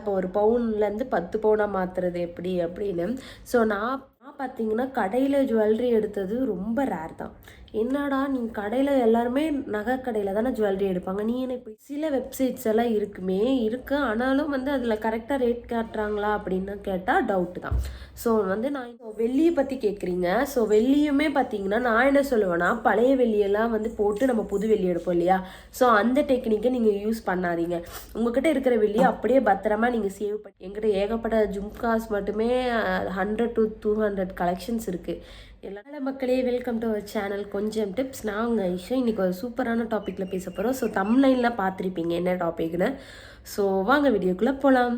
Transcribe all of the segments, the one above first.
இப்போ ஒரு பவுன்லேருந்து 10 பவுனாக மாற்றுறது எப்படி அப்படின்னு. ஸோ நான் பார்த்தீங்கன்னா கடையில் ஜுவல்லரி எடுத்தது ரொம்ப ரேர் தான். என்னடா நீ கடையில் எல்லாருமே நகை கடையில் தானே ஜுவல்லரி எடுப்பாங்க, நீ என்ன இப்படி? சில வெப்சைட்ஸ் எல்லாம் இருக்கு, ஆனாலும் வந்து அதில் கரெக்டாக ரேட் காட்டுறாங்களா அப்படின்னு கேட்டால் டவுட்டு தான். ஸோ வந்து நான் இப்போ வெள்ளியை பற்றி கேட்குறீங்க. ஸோ வெள்ளியுமே பார்த்தீங்கன்னா நான் என்ன சொல்லுவேன்னா, பழைய வெள்ளியெல்லாம் வந்து போட்டு நம்ம புது வெள்ளி எடுப்போம் இல்லையா, ஸோ அந்த டெக்னிக்கை நீங்கள் யூஸ் பண்ணாதீங்க. உங்ககிட்ட இருக்கிற வெள்ளியை அப்படியே பத்திரமா நீங்கள் சேவ் பண்ணி, எங்கிட்ட ஏகப்பட்ட ஜும்காஸ் மட்டுமே 100 to 200 கலெக்ஷன்ஸ் இருக்குது. எல்லா மக்களே வெல்கம் டு அவர் சேனல் கொஞ்சம் டிப்ஸ். நான் உங்கள் ஐஷா. இன்றைக்கி ஒரு சூப்பரான டாப்பிக்கில் பேச போகிறோம். ஸோ தம்ப்நெயிலில் பார்த்துருப்பீங்க என்ன டாபிக்னு. ஸோ வாங்க வீடியோக்குள்ளே போகலாம்.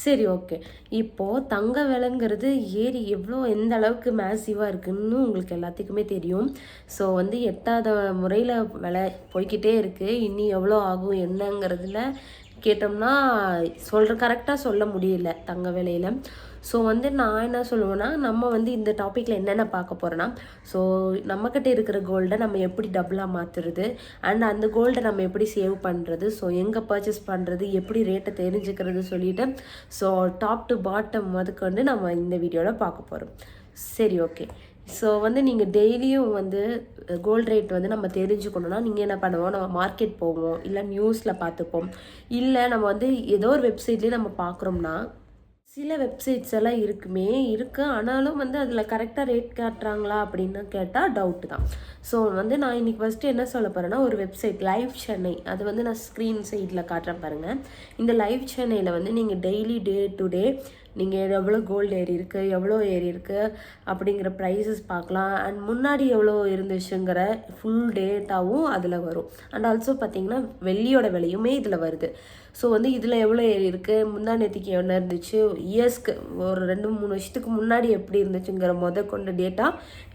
சரி, ஓகே. இப்போது தங்க விலைங்கிறது ஏறி எந்த அளவுக்கு மேசிவாக இருக்குதுன்னு உங்களுக்கு எல்லாத்துக்குமே தெரியும். ஸோ வந்து எட்டாத முறையில் விலை போய்கிட்டே இருக்குது. இன்னி எவ்வளோ ஆகும் என்னங்கிறதுல கேட்டோம்னா கரெக்டாக சொல்ல முடியல தங்க விலையில். ஸோ வந்து நான் என்ன சொல்லுவேன்னா, நம்ம வந்து இந்த டாப்பிக்கில் என்னென்ன பார்க்க போகிறோன்னா, ஸோ நம்மக்கிட்ட இருக்கிற கோல்டை நம்ம எப்படி டபுளாக மாற்றுறது, அண்ட் அந்த கோல்டை நம்ம எப்படி சேவ் பண்ணுறது, ஸோ எங்கே பர்ச்சேஸ் பண்ணுறது, எப்படி ரேட்டை தெரிஞ்சுக்கிறது சொல்லிவிட்டு, ஸோ டாப் டு பாட்டம் முதற்கொண்டு நம்ம இந்த வீடியோவில் பார்க்க போகிறோம். சரி, ஓகே. ஸோ வந்து நீங்கள் டெய்லியும் வந்து கோல்டு ரேட் வந்து நம்ம தெரிஞ்சுக்கணுன்னா நீங்கள் என்ன பண்ணுவோம், நம்ம மார்க்கெட் போவோம், இல்லை நியூஸில் பார்த்துப்போம், இல்லை நம்ம வந்து ஏதோ ஒரு வெப்சைட்லேயே நம்ம பார்க்குறோம்னா, சில வெப்சைட்ஸ் எல்லாம் இருக்குது, ஆனாலும் வந்து அதில் கரெக்டாக ரேட் காட்டுறாங்களா அப்படின்னு கேட்டால் டவுட்டு தான். ஸோ வந்து நான் இன்றைக்கி ஃபஸ்ட்டு என்ன சொல்ல போகிறேன்னா, ஒரு வெப்சைட் லைவ் சென்னை, அது வந்து நான் ஸ்க்ரீன் சைடில் காட்டுறேன் பாருங்கள். இந்த லைவ் சென்னையில் வந்து நீங்கள் டெய்லி டே டு டே நீங்கள் எவ்வளோ கோல்டு ஏறி இருக்குது, எவ்வளோ ஏறி இருக்குது அப்படிங்கிற ப்ரைஸஸ் பார்க்கலாம். அண்ட் முன்னாடி எவ்வளோ இருந்துச்சுங்கிற ஃபுல் டேட்டாவும் அதில் வரும். அண்ட் ஆல்சோ பார்த்திங்கன்னா வெள்ளியோட விலையுமே இதில் வருது. ஸோ வந்து இதில் எவ்வளோ ஏறி இருக்குது, முந்தா நேற்றுக்கு என்ன இருந்துச்சு, இயர்ஸ்க்கு ஒரு 2-3 வருஷத்துக்கு முன்னாடி எப்படி இருந்துச்சுங்கிற கொண்ட டேட்டா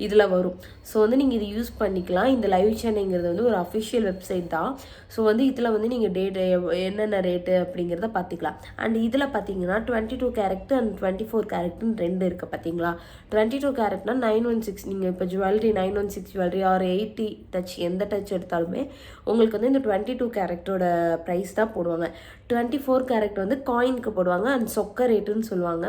இதில் வரும். ஸோ வந்து நீங்கள் இது யூஸ் பண்ணிக்கலாம். இந்த லைவ் சென்னைங்கிறது வந்து ஒரு அஃபிஷியல் வெப்சைட் தான். ஸோ வந்து இதில் வந்து நீங்கள் டேட்டு என்னென்ன ரேட்டு அப்படிங்கிறத பார்த்துக்கலாம். அண்ட் இதில் பார்த்தீங்கன்னா 22 கேரட் அண்ட் 24 கேரட்னு 2 இருக்குது பார்த்தீங்களா. 22 கேரட்னா 916. நீங்கள் இப்போ ஜுவல்லரி 916 ஜுவல்லரி ஆர் 80 டச் எந்த டச் எடுத்தாலுமே உங்களுக்கு வந்து இந்த 22 கேரட்டோட ப்ரைஸ் தான் போடுவாங்க. 24 கேரட் வந்து காயினுக்கு போடுவாங்க. அண்ட் சொக்க ரேட்டுன்னு சொல்லுவாங்க.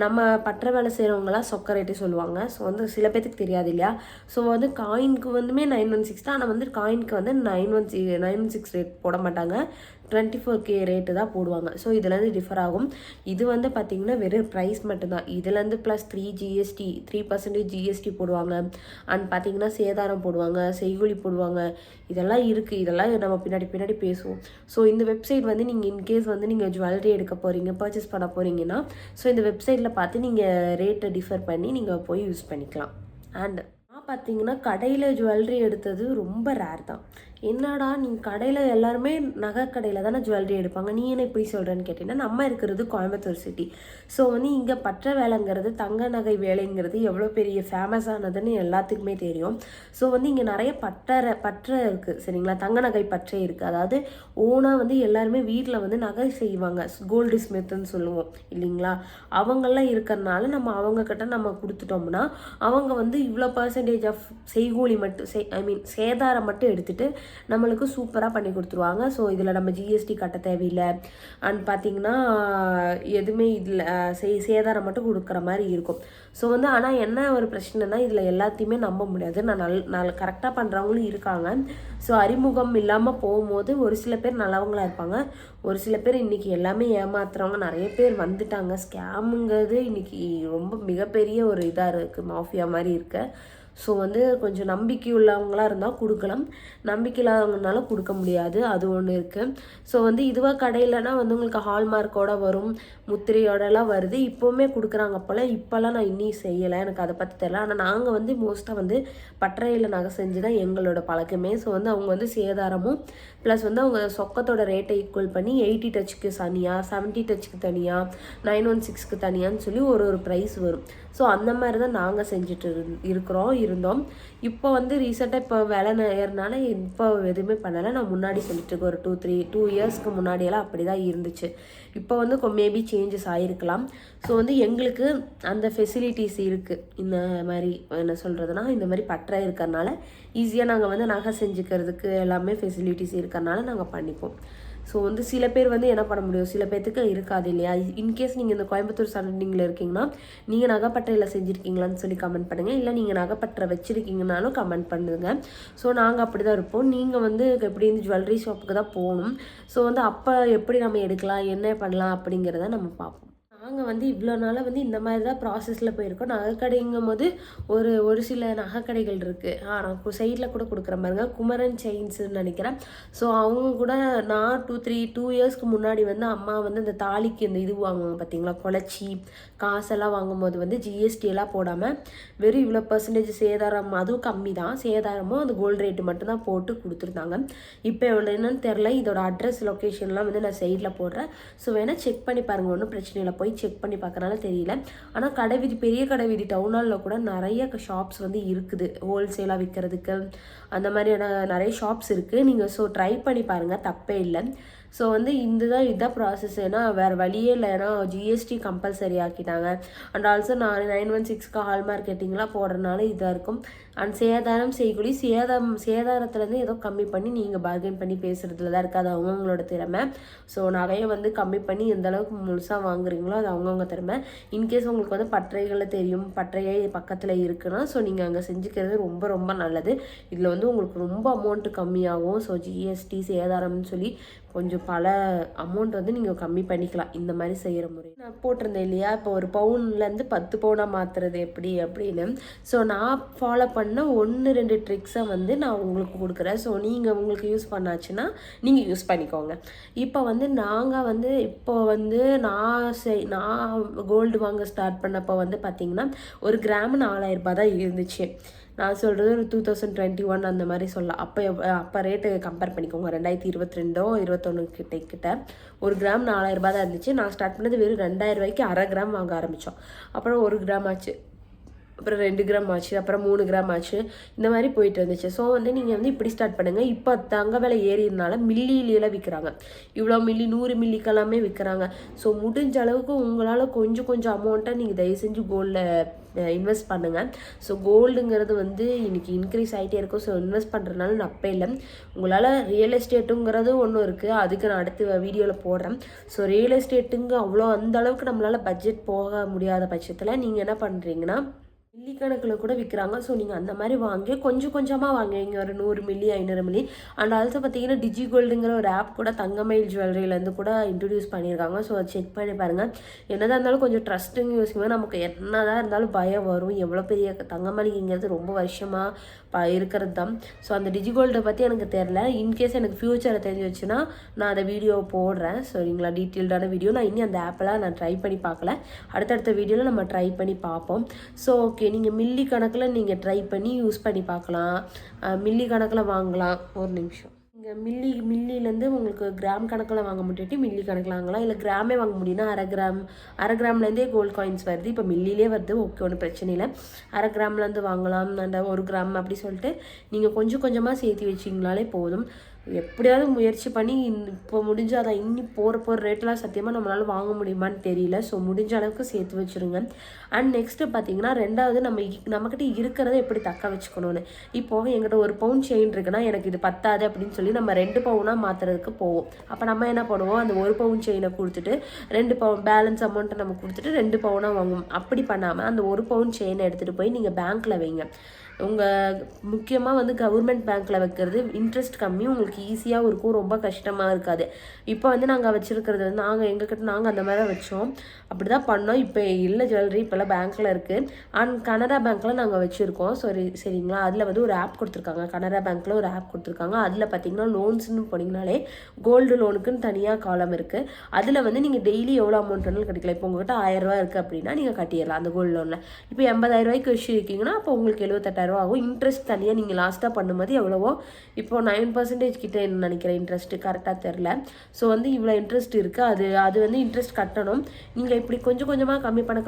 நம்ம பற்ற வேலை செய்கிறவங்களாம் சொக்க ரேட்டு சொல்லுவாங்க. ஸோ வந்து சில பேருக்கு தெரியாது இல்லையா. ஸோ வந்து காயினுக்கு வந்துமே 916 தான், ஆனால் வந்து காயினுக்கு வந்து 916 ரேட் போட மாட்டாங்க, 24K ரேட்டு தான் போடுவாங்க. ஸோ இதுலேருந்து டிஃபர் ஆகும். இது வந்து பார்த்திங்கன்னா வெறும் ப்ரைஸ் மட்டும்தான். இதுலேருந்து ப்ளஸ் 3% ஜிஎஸ்டி போடுவாங்க. அண்ட் பார்த்திங்கன்னா சேதாரம் போடுவாங்க, செய்கூலி போடுவாங்க, இதெல்லாம் இருக்குது. இதெல்லாம் நம்ம பின்னாடி பேசுவோம். ஸோ இந்த வெப்சைட் வந்து நீங்கள் இன்கேஸ் வந்து நீங்கள் ஜுவல்லரி எடுக்க போகிறீங்க, பர்ச்சேஸ் பண்ண போகிறீங்கன்னா, ஸோ இந்த வெப்சைட்டில் பார்த்து நீங்கள் ரேட்டை டிஃபர் பண்ணி நீங்கள் போய் யூஸ் பண்ணிக்கலாம். அண்ட் பார்த்தீங்கன்னா கடையில் ஜுவல்லரி எடுத்தது ரொம்ப ரேர் தான். என்னடா நீ கடையில் எல்லாருமே நகை கடையில் தானே ஜுவல்லரி எடுப்பாங்க, நீ என்ன இப்படி சொல்கிறேன்னு கேட்டிங்கன்னா, நம்ம இருக்கிறது கோயம்புத்தூர் சிட்டி. ஸோ வந்து இங்கே பற்ற வேலைங்கிறது, தங்க நகை வேலைங்கிறது எவ்வளோ பெரிய ஃபேமஸானதுன்னு எல்லாத்துக்குமே தெரியும். ஸோ வந்து இங்கே நிறைய பற்ற இருக்குது சரிங்களா, தங்க நகை பற்றை இருக்குது. அதாவது ஓனாக வந்து எல்லாருமே வீட்டில் வந்து நகை செய்வாங்க, கோல்டு ஸ்மித்ன்னு சொல்லுவோம் இல்லைங்களா. அவங்கெல்லாம் இருக்கிறனால நம்ம அவங்கக்கிட்ட நம்ம கொடுத்துட்டோம்னா அவங்க வந்து இவ்வளோ பர்சன்டேஜ் ஆஃப் செய்கூலி மட்டும் சேதாரம் மட்டும் எடுத்துகிட்டு நம்மளுக்கு சூப்பராக பண்ணி கொடுத்துருவாங்க. ஸோ இதில் நம்ம ஜிஎஸ்டி கட்ட தேவையில்லை. அண்ட் பார்த்திங்கன்னா எதுவுமே இதில் சேதாரம் மட்டும் கொடுக்குற மாதிரி இருக்கும். ஸோ வந்து ஆனால் என்ன ஒரு பிரச்சனைனா, இதில் எல்லாத்தையுமே நம்ப முடியாது. நான் கரெக்டாக பண்ணுறவங்களும் இருக்காங்க. ஸோ அறிமுகம் இல்லாமல் போகும்போது ஒரு சில பேர் நல்லவங்களாக இருப்பாங்க, ஒரு சில பேர் இன்றைக்கி எல்லாமே ஏமாத்துறவங்க நிறைய பேர் வந்துட்டாங்க. ஸ்கேமுங்கிறது இன்றைக்கி ரொம்ப மிகப்பெரிய ஒரு இதாக இருக்குது, மாஃபியா மாதிரி இருக்கு. ஸோ வந்து கொஞ்சம் நம்பிக்கை உள்ளவங்களாக இருந்தால் கொடுக்கலாம், நம்பிக்கை இல்லாதவங்கனாலும் கொடுக்க முடியாது, அது ஒன்று இருக்குது. ஸோ வந்து இதுவாக கடையிலனா வந்து உங்களுக்கு ஹால்மார்க்கோட வரும், முத்திரையோடலாம் வருது, இப்போவுமே கொடுக்குறாங்க போல். இப்போல்லாம் நான் இன்னும் செய்யலை, எனக்கு அதை பற்றி தெரியல. ஆனால் நாங்கள் வந்து மோஸ்ட்டாக வந்து பட்டறையில் நகை செஞ்சு தான் எங்களோட பழக்கமே. ஸோ வந்து அவங்க வந்து சேதாரமும் ப்ளஸ் வந்து அவங்க சொக்கத்தோட ரேட்டை ஈக்குவல் பண்ணி 80 டச்சுக்கு தனியாக, 70 டச்சுக்கு தனியாக, 916க்கு தனியான்னு சொல்லி ஒரு ப்ரைஸ் வரும். ஸோ அந்த மாதிரி தான் நாங்கள் செஞ்சுட்டு இருந்தோம். இப்போ வந்து ரீசெண்டாக இப்போ விலை ஏறினால இப்போ எதுவுமே பண்ணலை. நான் முன்னாடி சொல்லிட்டு ஒரு 2 இயர்ஸ்க்கு முன்னாடியெல்லாம் அப்படி தான் இருந்துச்சு. இப்போ வந்து மேபி சேஞ்சஸ் ஆகிருக்கலாம். ஸோ வந்து எங்களுக்கு அந்த ஃபெசிலிட்டிஸ் இருக்குது. இந்த மாதிரி என்ன சொல்கிறதுனா, இந்த மாதிரி பற்ற இருக்கிறனால ஈஸியாக நாங்கள் வந்து நகை செஞ்சுக்கிறதுக்கு எல்லாமே ஃபெசிலிட்டிஸ் இருக்கிறனால நாங்கள் பண்ணிப்போம். ஸோ வந்து சில பேர் வந்து என்ன பண்ண முடியும், சில பேர்த்துக்கு இருக்காது இல்லையா. இன்கேஸ் நீங்கள் இந்த கோயம்புத்தூர் சரௌண்டிங்கில் இருக்கீங்கன்னா நீங்கள் நகைப்பட்றையில் செஞ்சுருக்கீங்களான்னு சொல்லி கமெண்ட் பண்ணுங்கள். இல்லை நீங்கள் நகைப்பற்றை வச்சுருக்கீங்கனாலும் கமெண்ட் பண்ணுங்கள். ஸோ நாங்கள் அப்படி தான் இருப்போம். நீங்கள் வந்து எப்படி இந்த ஜுவல்லரி ஷாப்புக்கு தான் போகணும். ஸோ வந்து அப்போ எப்படி நம்ம எடுக்கலாம், என்ன பண்ணலாம் அப்படிங்கிறத நம்ம பார்ப்போம். நாங்கள் வந்து இவ்வளோ நாளாக வந்து இந்த மாதிரி தான் ப்ராசஸில் போயிருக்கோம். நகைக்கடைங்கும் போது ஒரு சில நகைக்கடைகள் இருக்குது. நான் சைடில் கூட கொடுக்குற பாருங்க, குமரன் செயின்ஸுன்னு நினைக்கிறேன். ஸோ அவங்க கூட நான் 2 இயர்ஸ்க்கு முன்னாடி வந்து அம்மா வந்து இந்த தாலிக்கு இந்த இது வாங்குவாங்க பார்த்தீங்களா, குழச்சி காசெல்லாம் வாங்கும்போது வந்து ஜிஎஸ்டி எல்லாம் போடாமல் வெறும் இவ்வளோ பர்சன்டேஜ் சேதாரம், அதுவும் கம்மி தான் சேதாரமும், அந்த கோல்டு ரேட்டு மட்டும்தான் போட்டு கொடுத்துருந்தாங்க. இப்போ எவ்வளோ என்னன்னு தெரில. இதோட அட்ரஸ் லொக்கேஷன்லாம் வந்து நான் சைடில் போடுறேன். ஸோ வேணால் செக் பண்ணி பாருங்கள், ஒன்றும் பிரச்சனை இல்லை. போய் செக் பண்ணி பார்க்கறனால தெரியல. ஆனால் கடை வீதி, பெரிய கடை வீதி டவுன் ஹாலில் கூட நிறைய ஷாப்ஸ் வந்து இருக்குது ஹோல்சேலாக விற்கிறதுக்கு. அந்த மாதிரியான நிறைய ஷாப்ஸ் இருக்குது. நீங்கள் ஸோ ட்ரை பண்ணி பாருங்கள், தப்பே இல்லை. ஸோ வந்து இதுதான் ப்ராசஸ். ஏன்னா வேறு வழியே இல்லை. ஏன்னா ஜிஎஸ்டி கம்பல்சரி ஆக்கிட்டாங்க. அண்ட் ஆல்சோ நான் 916க்கு ஹால் மார்க்கெட்டிங்லாம் போடுறதுனால இதாக இருக்கும். அண்ட் சேதாரம் செய்கூலி சேதாரத்துலேருந்து ஏதோ கம்மி பண்ணி நீங்கள் பார்கெயின் பண்ணி பேசுகிறதுல தான் இருக்காது, அவங்கவுங்களோட திறமை. ஸோ நகையை வந்து கம்மி பண்ணி எந்த அளவுக்கு முழுசாக வாங்குறீங்களோ அது அவங்கவுங்க திறமை. இன்கேஸ் உங்களுக்கு வந்து பட்டறைகளை தெரியும், பட்டறையே பக்கத்தில் இருக்குன்னா ஸோ நீங்கள் அங்கே செஞ்சுக்கிறது ரொம்ப ரொம்ப நல்லது. இதில் வந்து உங்களுக்கு ரொம்ப அமௌண்ட்டு கம்மியாகும். ஸோ ஜிஎஸ்டி சேதாரம்னு சொல்லி கொஞ்சம் பல அமௌண்ட் வந்து நீங்கள் கம்மி பண்ணிக்கலாம் இந்த மாதிரி செய்கிற முறை. நான் போட்டிருந்தேன் இல்லையா, இப்போ ஒரு பவுன்லேருந்து 10 பவுனாக மாற்றுறது எப்படி அப்படின்னு. ஸோ நான் ஃபாலோ பண்ண 1-2 ட்ரிக்ஸை வந்து நான் உங்களுக்கு கொடுக்குறேன். ஸோ நீங்கள் உங்களுக்கு யூஸ் பண்ணாச்சுன்னா நீங்கள் யூஸ் பண்ணிக்கோங்க. இப்போ வந்து நாங்கள் வந்து நான் கோல்டு வாங்க ஸ்டார்ட் பண்ணப்போ வந்து பார்த்திங்கன்னா 1 கிராம் 4000 ரூபாய் தான் இருந்துச்சு. நான் சொல்கிறது ஒரு 2021 அந்த மாதிரி சொல்லலாம். அப்போ ரேட்டு கம்பேர் பண்ணிக்கோங்க. 2022 21 கிட்ட 1 கிராம் 4000 ரூபாய் தான் இருந்துச்சு. நான் ஸ்டார்ட் பண்ணது வெறும் 2000 ரூபாய்க்கு அரை கிராம் வாங்க ஆரம்பித்தோம். அப்புறம் 1 கிராம் ஆச்சு, அப்புறம் 2 கிராம் ஆச்சு, அப்புறம் 3 கிராம் ஆச்சு. இந்த மாதிரி போயிட்டு இருந்துச்சு. ஸோ வந்து நீங்கள் வந்து இப்படி ஸ்டார்ட் பண்ணுங்கள். இப்போ தங்க விலை ஏறினால மில்லியிலாம் விற்கிறாங்க. இவ்வளோ மில்லி 100 மில்லிக்கெல்லாமே விற்கிறாங்க. ஸோ முடிஞ்ச அளவுக்கு உங்களால் கொஞ்சம் அமௌண்ட்டை நீங்கள் தயவு செஞ்சு கோல்டில் இன்வெஸ்ட் பண்ணுங்கள். ஸோ கோல்டுங்கிறது வந்து இன்றைக்கி இன்க்ரீஸ் ஆகிட்டே இருக்கும். ஸோ இன்வெஸ்ட் பண்ணுறதுனால நப்பே இல்லை. உங்களால் ரியல் எஸ்டேட்டுங்கிறது ஒன்று இருக்குது, அதுக்கு நான் அடுத்த வீடியோவில் போடுறேன். ஸோ ரியல் எஸ்டேட்டுங்க அவ்வளோ அந்த அளவுக்கு நம்மளால் பட்ஜெட் போக முடியாத பட்சத்தில் நீங்கள் என்ன பண்ணுறீங்கன்னா மில்லி கணக்கில் கூட விற்கிறாங்க. ஸோ நீங்கள் அந்த மாதிரி வாங்கி கொஞ்சமாக வாங்குவீங்க, ஒரு 100 மில்லி 500 மில்லி. அண்ட் ஆல்சோ பார்த்தீங்கன்னா டிஜி கோல்டுங்கிற ஒரு ஆப் கூட தங்கமயில் ஜுவல்லரியிலேருந்து கூட இன்ட்ரடியூஸ் பண்ணியிருக்காங்க. ஸோ அதை செக் பண்ணி பாருங்கள். என்னதான் இருந்தாலும் கொஞ்சம் ட்ரஸ்ட்டுங்க யோசிக்கும்போது நமக்கு என்னதான் இருந்தாலும் பயம் வரும். எவ்வளோ பெரிய தங்கமளிங்கிறது ரொம்ப வருஷமாக இருக்கிறது தான். ஸோ அந்த டிஜி கோல்டை பற்றி எனக்கு தெரில. இன்கேஸ் எனக்கு ஃப்யூச்சரை தெரிஞ்சு வச்சுன்னா நான் அதை வீடியோ போடுறேன். சரிங்களா, டீட்டெயில்டான வீடியோ. நான் இன்னும் அந்த ஆப்பெல்லாம் நான் ட்ரை பண்ணி பார்க்கல. அடுத்தடுத்த வீடியோவில் நம்ம ட்ரை பண்ணி பார்ப்போம். ஸோ ஓகே, நீங்கள் மில்லி கணக்கில் நீங்கள் ட்ரை பண்ணி யூஸ் பண்ணி பார்க்கலாம். மில்லி கணக்கில் வாங்கலாம். ஒரு நிமிஷம். நீங்கள் மில்லிலேருந்து உங்களுக்கு கிராம் கணக்கில் வாங்க முடியாட்டி மில்லி கணக்கில் வாங்கலாம். இல்லை கிராமே வாங்க முடியும்னா அரை கிராம்லேருந்தே கோல்டு காயின்ஸ் வருது. இப்போ மில்லிலே வருது. ஓகே, ஒன்றும் பிரச்சனை இல்லை. அரை கிராம்லேருந்து வாங்கலாம். அந்த 1 கிராம் அப்படி சொல்லிட்டு நீங்கள் கொஞ்சமாக சேர்த்து வச்சிங்கனாலே போதும். எப்படியாவது முயற்சி பண்ணி இப்போ முடிஞ்சால் அதை இன்னும் போகிற ரேட்டெலாம் சத்தியமாக நம்மளால் வாங்க முடியுமான்னு தெரியல. ஸோ முடிஞ்ச அளவுக்கு சேர்த்து வச்சுருங்க. அண்ட் நெக்ஸ்ட்டு பார்த்தீங்கன்னா 2வது நம்மக்கிட்ட இருக்கிறத எப்படி தக்க வச்சுக்கணும்னு. இப்போது எங்கிட்ட 1 பவுன் செயின் இருக்குன்னா எனக்கு இது பத்தாது அப்படின்னு சொல்லி நம்ம 2 பவுனாக மாற்றுறதுக்கு போவோம். அப்போ நம்ம என்ன பண்ணுவோம், அந்த 1 பவுன் செயினை கொடுத்துட்டு 2 பவுன் பேலன்ஸ் அமௌண்ட்டை நம்ம கொடுத்துட்டு 2 பவுனாக வாங்குவோம். அப்படி பண்ணாமல் அந்த 1 பவுன் செயினை எடுத்துகிட்டு போய் நீங்கள் பேங்க்கில் வைங்க. உங்கள் முக்கியமாக வந்து கவர்மெண்ட் பேங்க்கில் வைக்கிறது இன்ட்ரெஸ்ட் கம்மி, உங்களுக்கு ஈஸியாகவும் இருக்கும், ரொம்ப கஷ்டமாக இருக்காது. இப்போ வந்து நாங்கள் வச்சுருக்கிறது வந்து நாங்கள் அந்த மாதிரி தான் வச்சோம், அப்படி தான் பண்ணோம். இப்போ இல்லை ஜுவல்லரி இப்போல்லாம் பேங்க்கில் இருக்குது. அண்ட் கனரா பேங்க்கில் நாங்கள் வச்சுருக்கோம். சரிங்களா, அதில் வந்து ஒரு ஆப் கொடுத்துருக்காங்க. கனரா பேங்க்கில் ஒரு ஆப் கொடுத்துருக்காங்க. அதில் பார்த்தீங்கன்னா லோன்ஸ்னு போனீங்கனாலே கோல்டு லோனுக்குன்னு தனியாக காலம் இருக்குது. அதில் வந்து நீங்கள் டெய்லி எவ்வளோ அமௌண்ட் வேணாலும் கட்டிக்கலாம். இப்போ உங்கள்கிட்ட 1000 ரூபா இருக்குது அப்படின்னா நீங்கள் கட்டிடலாம் அந்த கோல்டு லோனில். இப்போ 80,000 ரூபாய்க்கு வச்சுருக்கீங்கன்னா அப்போ உங்களுக்கு 78,000 ரூபா ஆகும். இன்ட்ரெஸ்ட் தனியாக நீங்கள் லாஸ்ட்டாக பண்ணும்போது எவ்வளவோ, இப்போ 9% கிட்ட நினைக்கிறேன் இன்ட்ரெஸ்ட்டு, கரெக்டாக தெரில. ஸோ வந்து இவ்வளோ இன்ட்ரெஸ்ட் இருக்குது. அது வந்து இன்ட்ரெஸ்ட் கட்டணும். நீங்கள் இப்படி கொஞ்சமாக கம்மி பண்ண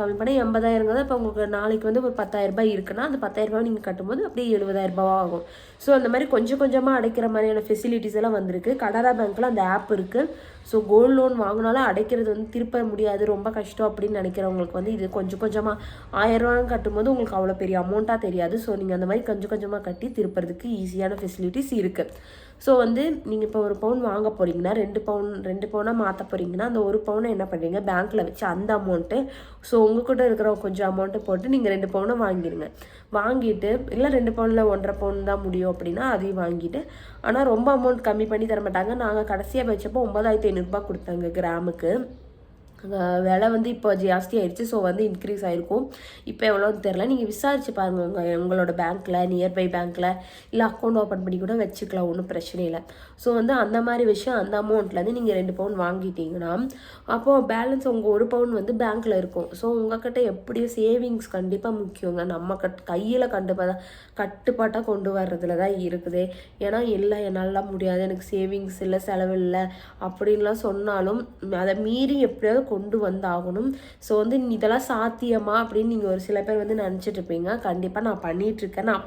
80,000 இப்போ உங்களுக்கு நாளைக்கு வந்து ஒரு 10,000 ரூபாய் இருக்குன்னா அந்த 10,000 ரூபாய் நீங்கள் கட்டும்போது அப்படியே 70,000 ரூபாய் ஆகும். ஸோ அந்த மாதிரி கொஞ்சமாக அடைக்கிற மாதிரியான ஃபெசிலிட்டிஸ் எல்லாம் வந்திருக்கு. கனரா பேங்க்கில் அந்த ஆப் இருக்குது. ஸோ கோல்டு லோன் வாங்கினாலும் அடைக்கிறது வந்து திருப்ப முடியாது, ரொம்ப கஷ்டம் அப்படின்னு நினைக்கிறவங்களுக்கு வந்து இது கொஞ்சமாக 1000 ரூபான்னு கட்டும்போது உங்களுக்கு அவ்வளோ பெரிய அமௌண்ட்டாக தெரியாது. ஸோ நீங்கள் நீங்கள் அந்த மாதிரி கொஞ்சம் கொஞ்சமாக கட்டி திருப்புறதுக்கு ஈஸியான ஃபெசிலிட்டிஸ் இருக்குது. ஸோ வந்து நீங்கள் இப்போ ஒரு பவுன் வாங்க போகிறீங்கன்னா 2 பவுனாக மாற்ற போகிறீங்கன்னா அந்த 1 பவுனை என்ன பண்ணுறீங்க பேங்க்கில் வச்சு அந்த அமௌண்ட்டு ஸோ உங்கள்கிட்ட இருக்கிற கொஞ்சம் அமௌண்ட்டை போட்டு நீங்கள் 2 பவுனை வாங்கிடுங்க. வாங்கிட்டு இல்லை 2 பவுனில் 1.5 பவுன் தான் முடியும் அப்படின்னா அதையும் வாங்கிட்டு, ஆனால் ரொம்ப அமௌண்ட் கம்மி பண்ணி தர மாட்டாங்க. நாங்கள் கடைசியாக வச்சப்போ 9,500 கொடுத்தாங்க கிராமுக்கு. விலை வந்து இப்போ ஜாஸ்தி ஆயிடுச்சு. ஸோ வந்து இன்க்ரீஸ் ஆகிருக்கும். இப்போ எவ்வளோன்னு தெரில, நீங்கள் விசாரிச்சு பாருங்கள் உங்களோட பேங்க்கில், நியர்பை பேங்க்கில், இல்லை அக்கௌண்ட் ஓப்பன் பண்ணி கூட வச்சுக்கலாம், ஒன்றும் பிரச்சனை இல்லை. ஸோ வந்து அந்த மாதிரி விஷயம் அந்த அமௌண்ட்லேருந்து நீங்கள் 2 பவுன் வாங்கிட்டீங்கன்னா அப்போது பேலன்ஸ் உங்கள் 1 பவுன் வந்து பேங்க்கில் இருக்கும். ஸோ உங்கள்கிட்ட எப்படியும் சேவிங்ஸ் கண்டிப்பாக முக்கியங்க. நம்ம கையில் கட்டுப்பாட்டாக கொண்டு வர்றதுல தான் இருக்குது. ஏன்னா இல்லை என்னால் முடியாது, எனக்கு சேவிங்ஸ் இல்லை, செலவு இல்லை அப்படின்லாம் சொன்னாலும் அதை மீறி எப்படியாவது கொண்டு வந்தாகணும். ஸோ வந்து இதெல்லாம் சாத்தியமா அப்படின்னு நீங்கள் ஒரு சில பேர் வந்து நினச்சிட்டு இருப்பீங்க. கண்டிப்பாக நான் பண்ணிகிட்ருக்கேன். நான்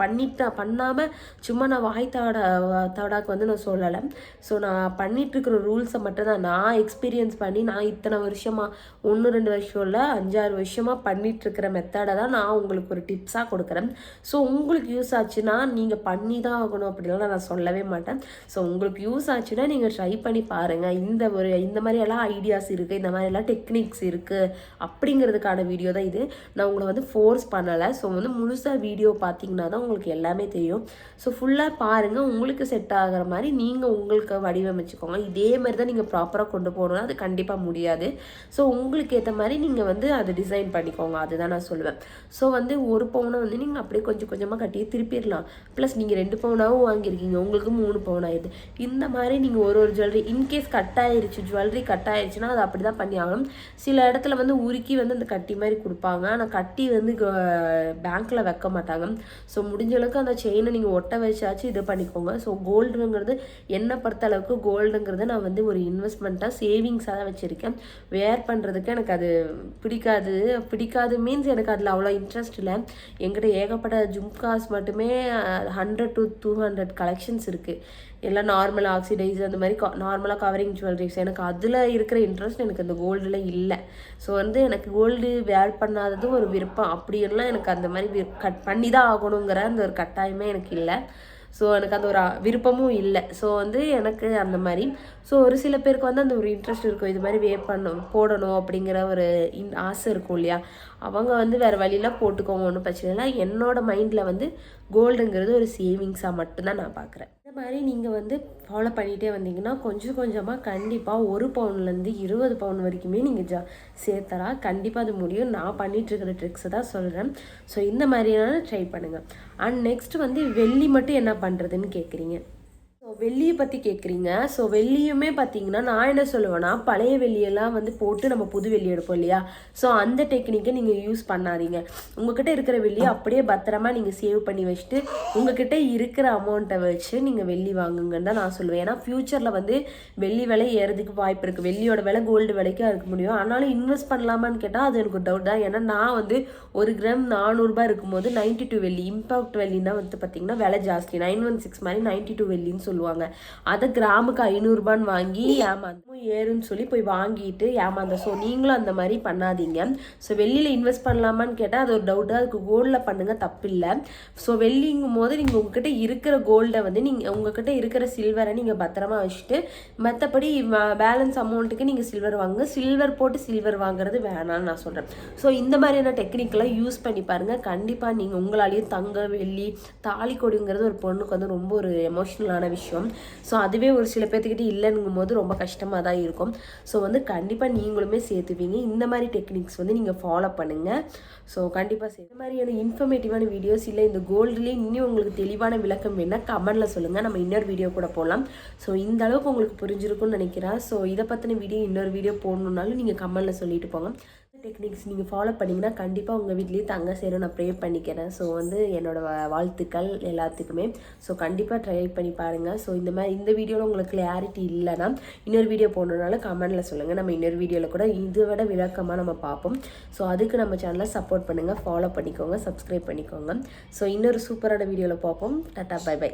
பண்ணாமல் சும்மா நான் தவடாக்கு வந்து நான் சொல்லலை. ஸோ நான் பண்ணிகிட்ருக்கிற ரூல்ஸை மட்டும் தான் நான் எக்ஸ்பீரியன்ஸ் பண்ணி நான் இத்தனை வருஷமாக 1-2 வருஷம் இல்லை 5-6 வருஷமாக பண்ணிகிட்ருக்கிற மெத்தடை தான் நான் உங்களுக்கு ஒரு டிப்ஸாக கொடுக்குறேன். ஸோ உங்களுக்கு யூஸ் ஆச்சுன்னா நீங்கள் பண்ணி தான் ஆகணும் அப்படின்லாம் நான் சொல்லவே மாட்டேன். ஸோ உங்களுக்கு யூஸ் ஆச்சுன்னா நீங்கள் ட்ரை பண்ணி பாருங்கள். இந்த மாதிரியெல்லாம் ஐடியாஸ் இருக்குது, இந்த மாதிரியெல்லாம் டெக்னிக்ஸ் இருக்குது அப்படிங்கிறதுக்கான வீடியோ தான் இது. நான் உங்களை வந்து ஃபோர்ஸ் பண்ணலை. ஸோ வந்து முழுசாக வீடியோ பார்த்தீங்கன்னா தான் உங்களுக்கு எல்லாமே தெரியும். ஸோ ஃபுல்லாக பாருங்கள், உங்களுக்கு செட் ஆகிற மாதிரி நீங்கள் உங்களுக்கு வடிவமைச்சுக்கோங்க. இதே மாதிரி தான் நீங்கள் ப்ராப்பராக கொண்டு போகணும்னா அது கண்டிப்பாக முடியாது. ஸோ உங்களுக்கு ஏற்ற மாதிரி நீங்கள் வந்து அதை டிசைன் பண்ணிக்கோங்க, அதுதான் நான் சொல்லுவேன். ஸோ வந்து 1 பவுனை வந்து நீங்கள் அப்படியே கொஞ்சம் கொஞ்சமாக கட்டி திருப்பிடலாம். ப்ளஸ் நீங்கள் 2 பவுனாகவும் வாங்கியிருக்கீங்க, உங்களுக்கு 3 பவுன் ஆயிடுது. இந்த மாதிரி நீங்கள் ஒரு ஜுவல்லரி இன்கேஸ் கட் ஆயிடுச்சு, ஜுவல்லரி கட் ஆயிடுச்சுன்னா அது அப்படி தான் பண்ணி ஆகணும். சில இடத்துல வந்து உருக்கி வந்து அந்த கட்டி மாதிரி கொடுப்பாங்க, ஆனால் கட்டி வந்து பேங்க்கில் வைக்க மாட்டாங்க. ஸோ முடிஞ்ச அளவுக்கு அந்த செயினை நீங்கள் ஒட்ட வச்சாச்சு இது பண்ணிக்கோங்க. ஸோ கோல்டுங்கிறது என்னை பொறுத்த அளவுக்கு கோல்டுங்கிறது நான் வந்து ஒரு இன்வெஸ்ட்மெண்ட்டாக சேவிங்ஸாக தான் வச்சுருக்கேன். வேர் பண்ணுறதுக்கு எனக்கு அது பிடிக்காது மீன்ஸ் எனக்கு அதில் அவ்வளோ இன்ட்ரெஸ்ட் இல்லை. என்கிட்ட ஏகப்பட்ட ஜும்காஸ் மட்டுமே 100 to 200 கலெக்ஷன்ஸ் இருக்குது. எல்லாம் நார்மல் ஆக்சிடைஸ் அந்த மாதிரி நார்மலாக கவரிங் ஜுவல்லரிஸ். எனக்கு அதில் இருக்கிற இன்ட்ரெஸ்ட் எனக்கு அந்த கோல்டில் இல்லை. ஸோ வந்து எனக்கு கோல்டு வேர் பண்ணாதது ஒரு விருப்பம், அப்படியெல்லாம் எனக்கு அந்த மாதிரி பண்ணி தான் ஆகணுங்கிற அந்த ஒரு கட்டாயமே எனக்கு இல்லை. ஸோ எனக்கு அந்த ஒரு விருப்பமும் இல்லை. ஸோ வந்து எனக்கு அந்த மாதிரி ஸோ ஒரு சில பேருக்கு வந்து அந்த ஒரு இன்ட்ரெஸ்ட் இருக்கும், இது மாதிரி போடணும் அப்படிங்கிற ஒரு ஆசை இருக்கும் இல்லையா, அவங்க வந்து வேறு வழியெலாம் போட்டுக்கோங்க, ஒன்றும் பிரச்சனை இல்லை. என்னோடய மைண்டில் வந்து கோல்டுங்கிறது ஒரு சேவிங்ஸாக மட்டும்தான் நான் பார்க்குறேன். இந்த மாதிரி நீங்கள் வந்து ஃபாலோ பண்ணிகிட்டே வந்தீங்கன்னா கொஞ்சம் கொஞ்சமாக கண்டிப்பாக 1 பவுன்லேருந்து 20 பவுன் வரைக்குமே நீங்கள் சேர்த்தரா கண்டிப்பாக அது முடியும். நான் பண்ணிகிட்ருக்கிற ட்ரிக்ஸை தான் சொல்கிறேன். ஸோ இந்த மாதிரியான ட்ரை பண்ணுங்கள். அண்ட் நெக்ஸ்ட் வந்து வெள்ளி மட்டும் என்ன பண்ணுறதுன்னு கேட்குறீங்க. ஸோ வெள்ளியை பற்றி கேட்குறீங்க. ஸோ வெள்ளியுமே பார்த்தீங்கன்னா நான் என்ன சொல்லுவேன்னா, பழைய வெள்ளியெல்லாம் வந்து போட்டு நம்ம புது வெள்ளி எடுப்போம் இல்லையா, ஸோ அந்த டெக்னிக்கை நீங்கள் யூஸ் பண்ணாதீங்க. உங்கள்கிட்ட இருக்கிற வெள்ளியை அப்படியே பத்திரமா நீங்கள் சேவ் பண்ணி வச்சுட்டு உங்கள்கிட்ட இருக்கிற அமௌண்ட்டை வச்சு நீங்கள் வெள்ளி வாங்குங்கன்னு தான் நான் சொல்லுவேன். ஏன்னா ஃப்யூச்சரில் வந்து வெள்ளி விலை ஏறதுக்கு வாய்ப்பு இருக்குது. வெள்ளியோட விலை கோல்டு விலைக்கும் இருக்க முடியும். ஆனாலும் இன்வெஸ்ட் பண்ணலாமான்னு கேட்டால் அது எனக்கு டவுட் தான். ஏன்னா நான் வந்து 1 கிராம் 400 ரூபாய் இருக்கும்போது 92 வெள்ளி இம்பாக்ட் வெள்ளின்னா வந்து பார்த்தீங்கன்னா விலை ஜாஸ்தி, 916 மாதிரி 92 வெள்ளின்னு சொல்லுவாங்க. அதை கிராமுக்கு 500 ரூபான்னு வாங்கி ஏறுன்னு சொல்லி போய் வாங்கிட்டு ஏமாந்த. ஸோ நீங்களும் அந்த மாதிரி பண்ணாதீங்க. ஸோ வெள்ளியில் இன்வெஸ்ட் பண்ணலாமான்னு கேட்டால் அது ஒரு டவுட்டாக அதுக்கு கோல்டில் பண்ணுங்கள், தப்பில்லை. ஸோ வெள்ளிங்கும் போது நீங்கள் உங்ககிட்ட இருக்கிற கோல்டை வந்து உங்ககிட்ட இருக்கிற சில்வரை நீங்கள் பத்திரமா வச்சுட்டு மற்றபடி பேலன்ஸ் அமௌண்ட்டுக்கு நீங்கள் சில்வர் வாங்குங்க. சில்வர் போட்டு சில்வர் வாங்குறது வேணான்னு நான் சொல்கிறேன். ஸோ இந்த மாதிரியான டெக்னிக்கெலாம் யூஸ் பண்ணி பாருங்கள். கண்டிப்பாக நீங்கள் உங்களாலேயும் தங்கம் வெள்ளி தாலி கொடிங்கிறது ஒரு பொண்ணுக்கு வந்து ரொம்ப ஒரு எமோஷ்னலான விஷயம். ஸோ அதுவே ஒரு சில பேர்த்துக்கிட்ட இல்லைங்கும் போது ரொம்ப கஷ்டமாக தான் இருக்கும். ஸோ வந்து கண்டிப்பாக நீங்களுமே சேர்த்துவீங்க. இந்த மாதிரி டெக்னிக்ஸ் வந்து நீங்கள் ஃபாலோ பண்ணுங்கள். ஸோ கண்டிப்பாக இந்த மாதிரியான இன்ஃபர்மேட்டிவான வீடியோஸ் இல்லை இந்த கோல்டுலேயே இன்னும் உங்களுக்கு தெளிவான விளக்கம் வேணால் கமெண்டில் சொல்லுங்கள், நம்ம இன்னொரு வீடியோ கூட போடலாம். ஸோ இந்த அளவுக்கு உங்களுக்கு புரிஞ்சிருக்கும்னு நினைக்கிறேன். ஸோ இதை பற்றின வீடியோ இன்னொரு வீடியோ போடணுன்னாலும் நீங்கள் கமெண்டில் சொல்லிட்டு போங்க. டெக்னிக்ஸ் நீங்கள் ஃபாலோ பண்ணிங்கன்னா கண்டிப்பாக உங்கள் வீட்லேயே தங்க சேரும் நான் ப்ரே பண்ணிக்கிறேன். ஸோ வந்து என்னோடய வாழ்த்துக்கள் எல்லாத்துக்குமே. ஸோ கண்டிப்பாக ட்ரை பண்ணி பாருங்கள். ஸோ இந்த வீடியோவில் உங்களுக்கு கிளாரிட்டி இல்லைன்னா இன்னொரு வீடியோ போடணுன்னால கமெண்டில் சொல்லுங்கள், நம்ம இன்னொரு வீடியோவில் கூட இதை விட விளக்கமாக நம்ம பார்ப்போம். ஸோ அதுக்கு நம்ம சேனலை சப்போர்ட் பண்ணுங்கள், ஃபாலோ பண்ணிக்கோங்க, சப்ஸ்கிரைப் பண்ணிக்கோங்க. ஸோ இன்னொரு சூப்பரான வீடியோவில் பார்ப்போம். Tata, bye by.